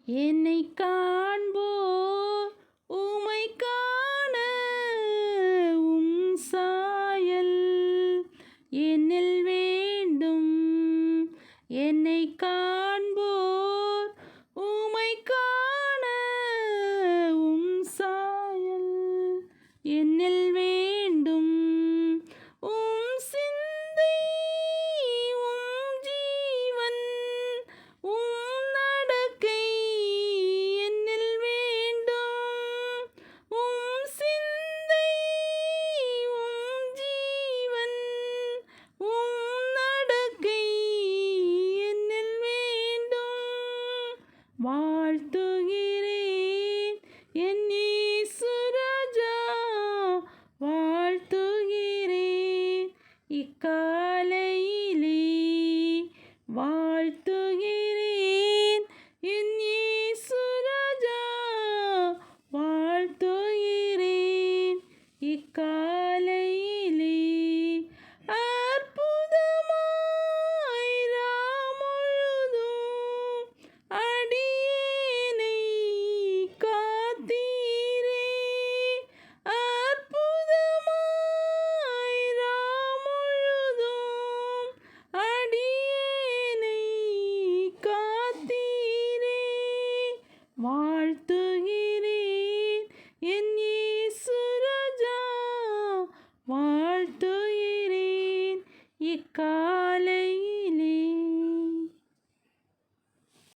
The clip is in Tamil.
என்னைக் காண்போர் உம்மைக் காண சாயல் என்னில் வேண்டும். என்னைக் காண்போர் உம்மைக் காண சாயல் என்னில் வேண்டும். உம் சிந்தை உம் ஜீவன் உம் நடக்கை என்னில் வேண்டும். உம் சிந்தை உம் ஜீவன் உம் நடக்கை என்னில் வேண்டும். வாழ்த்து